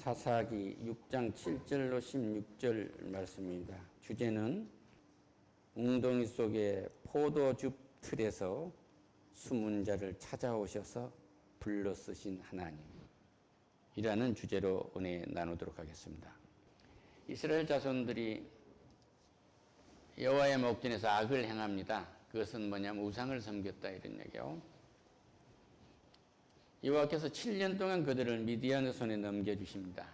사사기 6장 7절로 16절 말씀입니다. 주제는 웅덩이 속의 포도즙 틀에서 숨은 자를 찾아오셔서 불러 쓰신 하나님이라는 주제로 은혜 나누도록 하겠습니다. 이스라엘 자손들이 여호와의 목전에서 악을 행합니다. 그것은 뭐냐면 우상을 섬겼다 이런 얘기요. 여호와께서 7년 동안 그들을 미디안의 손에 넘겨주십니다.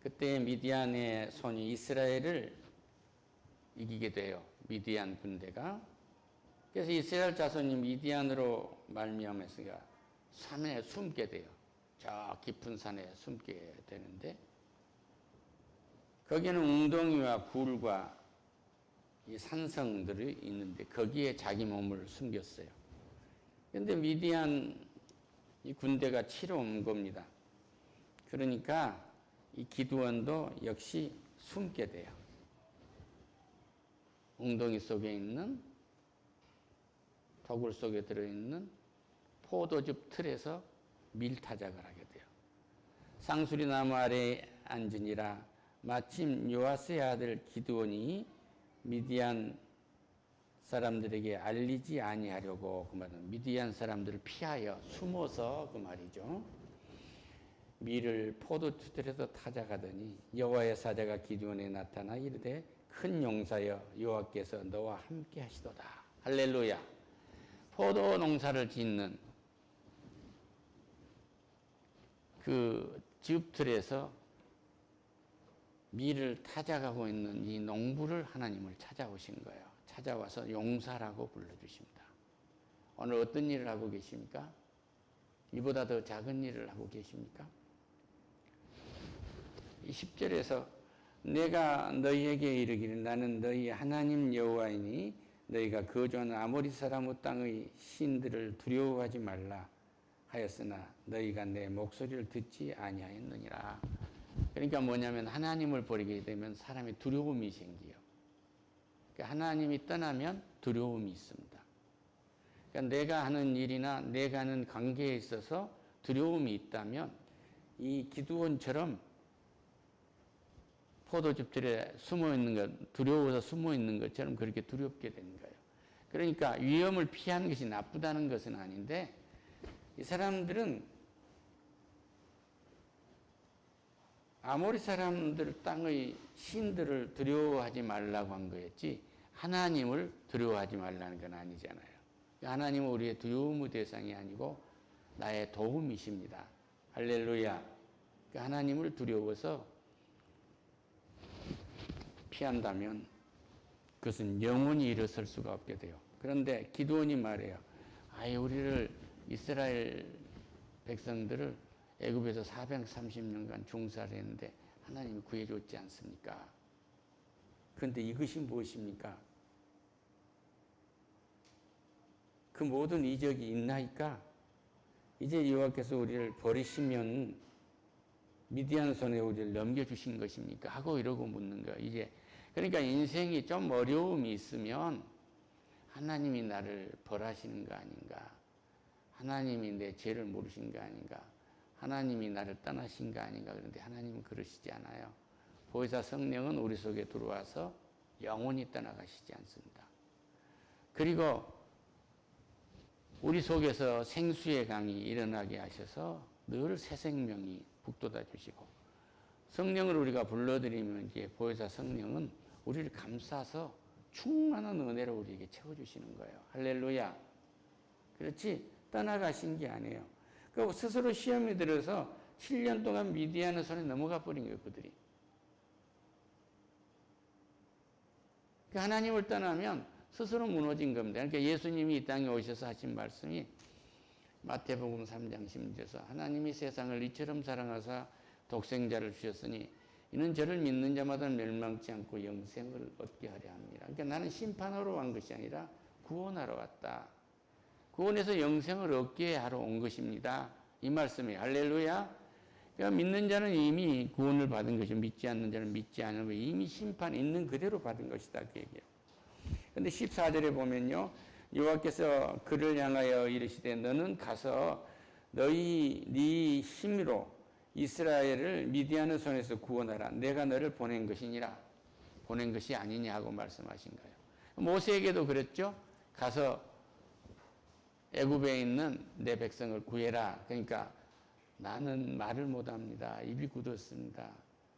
그때 미디안의 손이 이스라엘을 이기게 돼요. 미디안 군대가. 그래서 이스라엘 자손이 미디안으로 말미암아서 산에 숨게 돼요. 저 깊은 산에 숨게 되는데 거기에는 웅덩이와 굴과 이 산성들이 있는데 거기에 자기 몸을 숨겼어요. 그런데 미디안 이 군대가 치러 온 겁니다. 그러니까 이 기드온도 역시 숨게 돼요. 웅덩이 속에 있는 도굴 속에 들어있는 포도즙 틀에서 밀타작을 하게 돼요. 상수리 나무 아래에 앉으니라. 마침 요아스의 아들 기드온이 미디안 사람들에게 알리지 아니하려고 그 말은 미디안 사람들을 피하여 숨어서 그 말이죠. 밀을 포도주들에서 타작하더니 여호와의 사자가 기드온에 나타나 이르되 큰 용사여 여호와께서 너와 함께 하시도다. 할렐루야. 포도 농사를 짓는 그 즙틀에서 밀을 타작하고 있는 이 농부를 하나님을 찾아오신 거예요. 찾아와서 용사라고 불러주십니다. 오늘 어떤 일을 하고 계십니까? 이보다 더 작은 일을 하고 계십니까? 이 10절에서 내가 너희에게 이르기를 나는 너희 하나님 여호와이니 너희가 거주하는 아모리 사람 땅의 신들을 두려워하지 말라 하였으나 너희가 내 목소리를 듣지 아니하였느니라. 그러니까 뭐냐면 하나님을 버리게 되면 사람이 두려움이 생겨요. 하나님이 떠나면 두려움이 있습니다. 그러니까 내가 하는 일이나 내가 하는 관계에 있어서 두려움이 있다면 이 기드온처럼 포도즙들에 숨어 있는 것, 두려워서 숨어 있는 것처럼 그렇게 두렵게 되는 거예요. 그러니까 위험을 피하는 것이 나쁘다는 것은 아닌데 이 사람들은 아모리 사람들 땅의 신들을 두려워하지 말라고 한 거였지 하나님을 두려워하지 말라는 건 아니잖아요. 하나님은 우리의 두려움의 대상이 아니고 나의 도움이십니다. 할렐루야. 하나님을 두려워서 피한다면 그것은 영원히 일어설 수가 없게 돼요. 그런데 기드온이 말해요. 우리를 이스라엘 백성들을 애굽에서 430년간 종살이 했는데 하나님이 구해줬지 않습니까? 그런데 이것이 무엇입니까? 그 모든 이적이 있나이까? 이제 여호와께서 우리를 버리시면 미디안 손에 우리를 넘겨주신 것입니까? 하고 이러고 묻는 거예요. 이제 그러니까 인생이 좀 어려움이 있으면 하나님이 나를 벌하시는 거 아닌가? 하나님이 내 죄를 모르신 거 아닌가? 하나님이 나를 떠나신 거 아닌가? 그런데 하나님은 그러시지 않아요. 보혜사 성령은 우리 속에 들어와서 영원히 떠나가시지 않습니다. 그리고 우리 속에서 생수의 강이 일어나게 하셔서 늘 새 생명이 북돋아 주시고 성령을 우리가 불러들이면 이제 보혜사 성령은 우리를 감싸서 충만한 은혜로 우리에게 채워주시는 거예요. 할렐루야. 그렇지 떠나가신 게 아니에요. 그 스스로 시험이 들어서 7년 동안 미디안의 손에 넘어가 버린 거예요. 그들이. 하나님을 떠나면 스스로 무너진 겁니다. 그러니까 예수님이 이 땅에 오셔서 하신 말씀이 마태복음 3장 16절에서 하나님이 세상을 이처럼 사랑하사 독생자를 주셨으니 이는 저를 믿는 자마다 멸망치 않고 영생을 얻게 하려 합니다. 그러니까 나는 심판하러 온 것이 아니라 구원하러 왔다. 구원해서 영생을 얻게 하러 온 것입니다. 이 말씀이 할렐루야. 그러니까 믿는 자는 이미 구원을 받은 것이고 믿지 않는 자는 믿지 않으면 이미 심판 있는 그대로 받은 것이다. 그 얘기예요. 그런데 14절에 보면요. 여호와께서 그를 향하여 이르시되 너는 가서 너희 네 힘으로 이스라엘을 미디안의 손에서 구원하라. 내가 너를 보낸 것이니라. 보낸 것이 아니냐 하고 말씀하신 거예요. 모세에게도 그랬죠. 가서 애굽에 있는 내 백성을 구해라. 그러니까 나는 말을 못합니다. 입이 굳었습니다.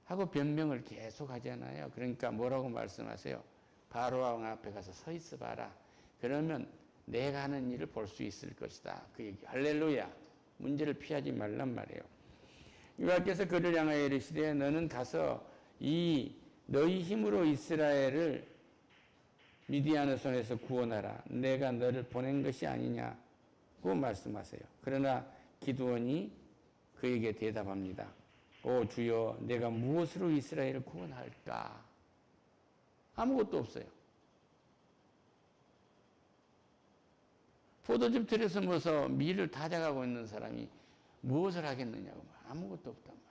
하고 변명을 계속 하잖아요. 그러니까 뭐라고 말씀하세요? 바로 왕 앞에 가서 서 있어 봐라. 그러면 내가 하는 일을 볼 수 있을 것이다. 그 얘기. 할렐루야. 문제를 피하지 말란 말이에요. 여호와께서 그를 향하여 이르시되 너는 가서 너희 힘으로 이스라엘을 미디안의 손에서 구원하라. 내가 너를 보낸 것이 아니냐고 말씀하세요. 그러나 기드온이 그에게 대답합니다. 오 주여, 내가 무엇으로 이스라엘을 구원할까? 아무것도 없어요. 포도즙 틀에서 모서 밀을 다져가고 있는 사람이 무엇을 하겠느냐고. 아무것도 없단 말이에요.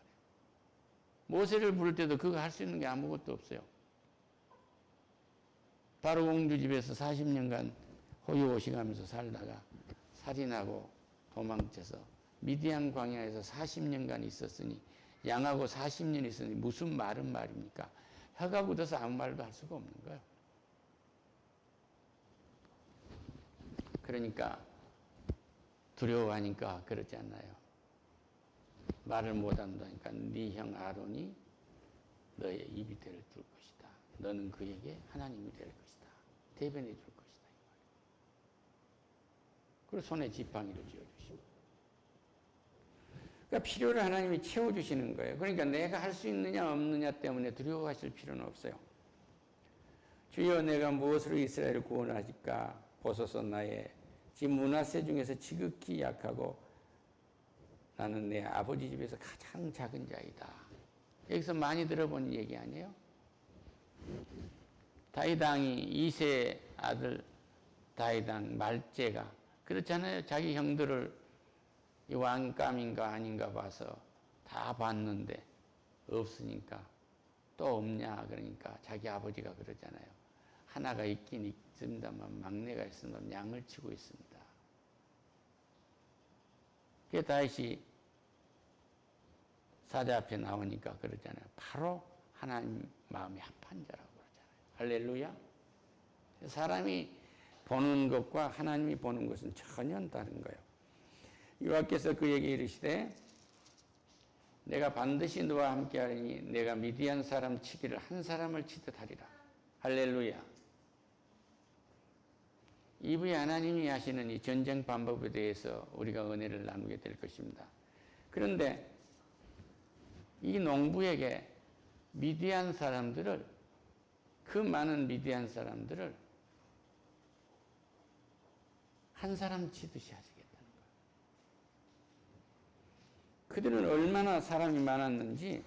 모세를 부를 때도 그거 할 수 있는 게 아무것도 없어요. 바로 공주 집에서 40년간 호유호식하면서 살다가 살인하고 도망쳐서 미디안 광야에서 40년간 있었으니 양하고 40년 있으니 무슨 말은 말입니까? 혀가 굳어서 아무 말도 할 수가 없는 거예요. 그러니까 두려워하니까 그러지 않나요? 말을 못한다니까 네 형 아론이 너의 입이 될 것이다. 너는 그에게 하나님이 될 것이다. 대변해 줄 것이다. 그리고 손에 지팡이를 쥐어주시고. 그러니까 필요를 하나님이 채워주시는 거예요. 그러니까 내가 할 수 있느냐 없느냐 때문에 두려워하실 필요는 없어요. 주여, 내가 무엇으로 이스라엘을 구원하실까? 보소서. 나의 집 므낫세 중에서 지극히 약하고 나는 내 아버지 집에서 가장 작은 자이다. 여기서 많이 들어본 얘기 아니에요? 다윗 왕이 2세 아들 다윗 왕 말제가 그렇잖아요. 자기 형들을 이 왕감인가 아닌가 봐서 다 봤는데 없으니까 또 없냐 그러니까 자기 아버지가 그러잖아요. 하나가 있긴 있습니다만 막내가 있으면 양을 치고 있습니다. 그게 다윗이 사자 앞에 나오니까 그러잖아요. 바로 하나님 마음이 합한 자라고 그러잖아요. 할렐루야. 사람이 보는 것과 하나님이 보는 것은 전혀 다른 거예요. 여호와께서 그에게 이르시되 내가 반드시 너와 함께하리니 내가 미디안 사람 치기를 한 사람을 치듯 하리라. 할렐루야. 이후에 하나님이 하시는 이 전쟁 방법에 대해서 우리가 은혜를 나누게 될 것입니다. 그런데 이 농부에게 미디안 사람들을, 그 많은 미디안 사람들을 한 사람 치듯이 하시겠다는 거예요. 그들은 얼마나 사람이 많았는지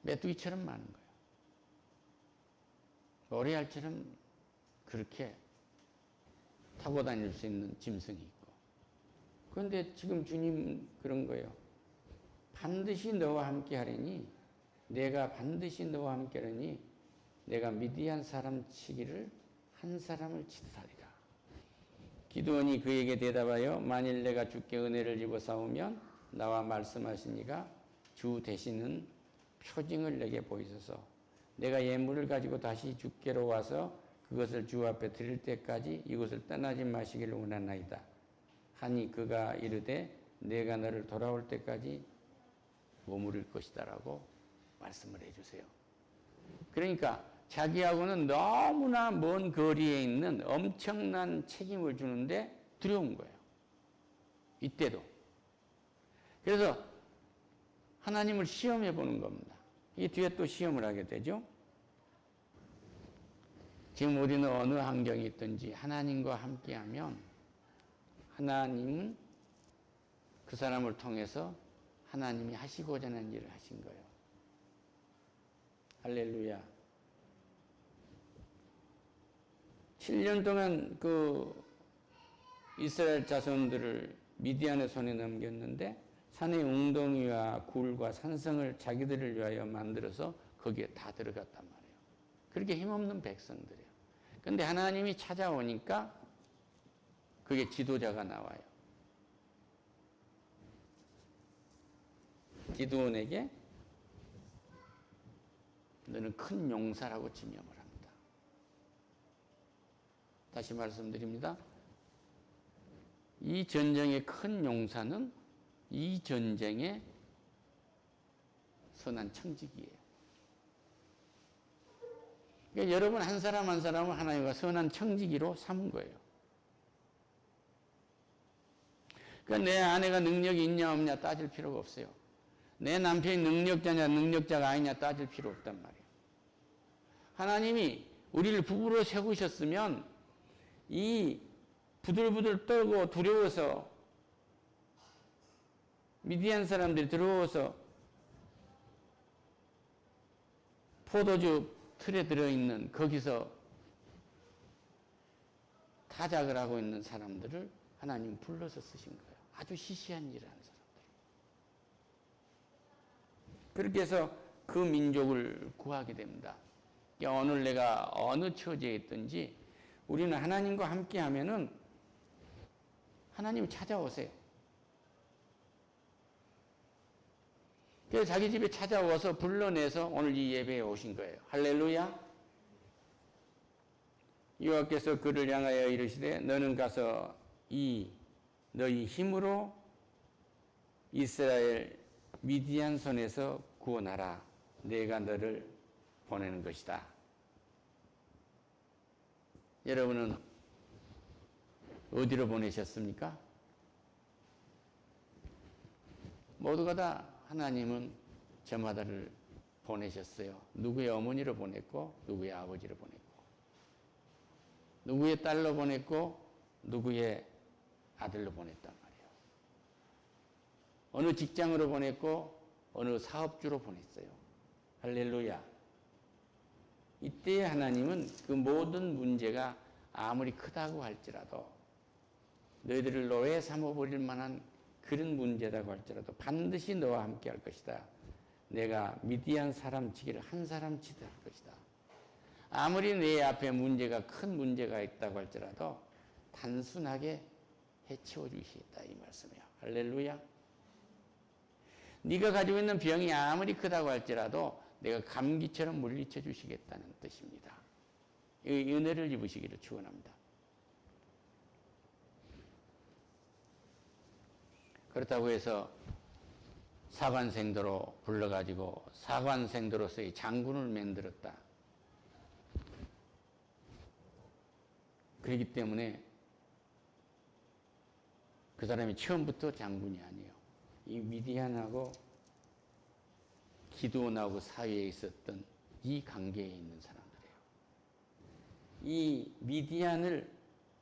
메뚜기처럼 많은 거예요. 모래알처럼 그렇게 타고 다닐 수 있는 짐승이 있고. 그런데 지금 주님 그런 거예요. 반드시 너와 함께 하리니, 내가 반드시 너와 함께 하리니 내가 미디안 사람 치기를 한 사람을 치듯 하리라. 기드온이 그에게 대답하여 만일 내가 주께 은혜를 입어 싸우면 나와 말씀하시니가 주 되시는 표징을 내게 보이소서. 내가 예물을 가지고 다시 주께로 와서 그것을 주 앞에 드릴 때까지 이곳을 떠나지 마시기를 원하나이다 하니 그가 이르되 내가 너를 돌아올 때까지 머무를 것이다라고 말씀을 해주세요. 그러니까 자기하고는 너무나 먼 거리에 있는 엄청난 책임을 주는데 두려운 거예요. 이때도. 그래서 하나님을 시험해 보는 겁니다. 이 뒤에 또 시험을 하게 되죠. 지금 우리는 어느 환경이 있든지 하나님과 함께하면 하나님은 그 사람을 통해서 하나님이 하시고자 하는 일을 하신 거예요. 할렐루야. 7년 동안 그 이스라엘 자손들을 미디안의 손에 넘겼는데 산의 웅덩이와 굴과 산성을 자기들을 위하여 만들어서 거기에 다 들어갔단 말이에요. 그렇게 힘없는 백성들이에요. 그런데 하나님이 찾아오니까 그게 지도자가 나와요. 기드온에게 너는 큰 용사라고 지명을 합니다. 다시 말씀드립니다. 이 전쟁의 큰 용사는 이 전쟁의 선한 청지기예요. 그러니까 여러분 한 사람 한 사람을 하나님과 선한 청지기로 삼은 거예요. 그러니까 내 아내가 능력이 있냐 없냐 따질 필요가 없어요. 내 남편이 능력자냐 능력자가 아니냐 따질 필요 없단 말이에요. 하나님이 우리를 부부로 세우셨으면 이 부들부들 떨고 두려워서 미디안 사람들이 들어와서 포도주 틀에 들어있는 거기서 타작을 하고 있는 사람들을 하나님 불러서 쓰신 거예요. 아주 시시한 일을 하는 사람들. 그렇게 해서 그 민족을 구하게 됩니다. 그러니까 오늘 내가 어느 처지에 있든지 우리는 하나님과 함께 하면은 하나님이 찾아오세요. 그래서 자기 집에 찾아와서 불러내서 오늘 이 예배에 오신 거예요. 할렐루야. 여호와께서 그를 향하여 이르시되 너는 가서 너희 힘으로 이스라엘 미디안 손에서 구원하라. 내가 너를 보내는 것이다. 여러분은 어디로 보내셨습니까? 모두가 다 하나님은 저마다를 보내셨어요. 누구의 어머니로 보냈고 누구의 아버지로 보냈고 누구의 딸로 보냈고 누구의 아들로 보냈단 말이에요. 어느 직장으로 보냈고 어느 사업주로 보냈어요. 할렐루야. 이때 하나님은 그 모든 문제가 아무리 크다고 할지라도 너희들을 노예 삼아버릴 만한 그런 문제라고 할지라도 반드시 너와 함께 할 것이다. 내가 미디안 사람 치기를 한 사람 치다 할 것이다. 아무리 내 앞에 문제가 큰 문제가 있다고 할지라도 단순하게 해치워 주시겠다 이 말씀이에요. 할렐루야. 네가 가지고 있는 병이 아무리 크다고 할지라도 내가 감기처럼 물리쳐 주시겠다는 뜻입니다. 이 은혜를 입으시기를 축원합니다. 그렇다고 해서 사관생도로 불러가지고 사관생도로서의 장군을 만들었다. 그렇기 때문에 그 사람이 처음부터 장군이 아니에요. 이 미디안하고 기드온하고 사이에 있었던 이 관계에 있는 사람들이에요. 이 미디안을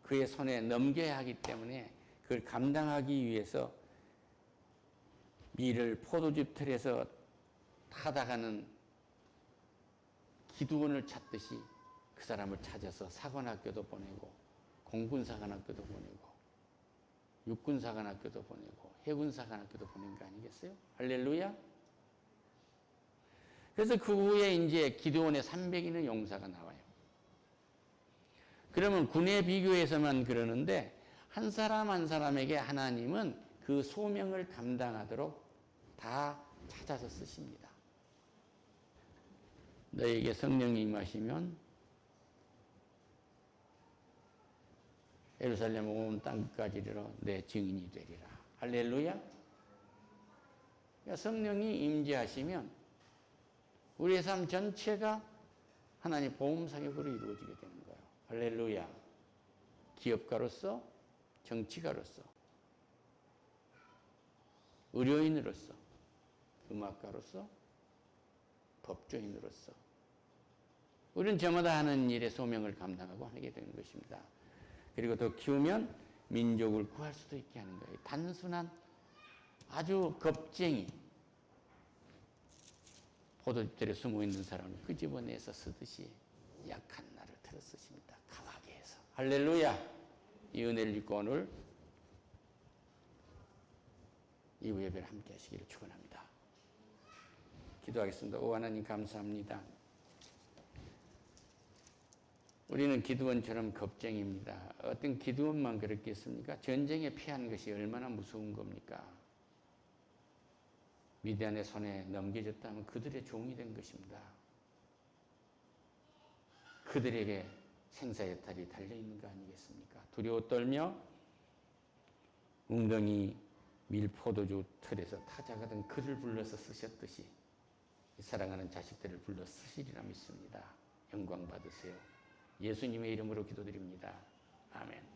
그의 손에 넘겨야 하기 때문에 그걸 감당하기 위해서 밀을 포도즙 틀에서 타다가는 기드온을 찾듯이 그 사람을 찾아서 사관학교도 보내고 공군사관학교도 보내고 육군사관학교도 보내고 해군사관학교도 보낸 거 아니겠어요? 할렐루야. 그래서 그 후에 이제 기드온의 300인의 용사가 나와요. 그러면 군에 비교해서만 그러는데 한 사람 한 사람에게 하나님은 그 소명을 감당하도록 다 찾아서 쓰십니다. 너에게 성령이 임하시면 예루살렘 온 땅까지 이르러 내 증인이 되리라. 할렐루야. 성령이 임재하시면 우리의 삶 전체가 하나님 보험 사역으로 이루어지게 되는 거예요. 할렐루야. 기업가로서, 정치가로서, 의료인으로서, 음악가로서, 법조인으로서 우리는 저마다 하는 일의 소명을 감당하고 하게 되는 것입니다. 그리고 더 키우면 민족을 구할 수도 있게 하는 거예요. 단순한 아주 겁쟁이 포도즙들에 숨어있는 사람을 끄집어내서 쓰듯이 약한 나를 들어 쓰십니다. 강하게 해서. 할렐루야. 이 은혜를 입고 오늘 이후 예배를 함께 하시기를 축원합니다. 기도하겠습니다. 오 하나님 감사합니다. 우리는 기드온처럼 겁쟁입니다. 어떤 기드온만 그렇겠습니까? 전쟁에 피한 것이 얼마나 무서운 겁니까? 미디안의 손에 넘겨졌다면 그들의 종이 된 것입니다. 그들에게 생사의 탈이 달려있는 거 아니겠습니까? 두려워 떨며 웅덩이 밀포도주 틀에서 타자가던 그를 불러서 쓰셨듯이 사랑하는 자식들을 불러 쓰시리라 믿습니다. 영광 받으세요. 예수님의 이름으로 기도드립니다. 아멘.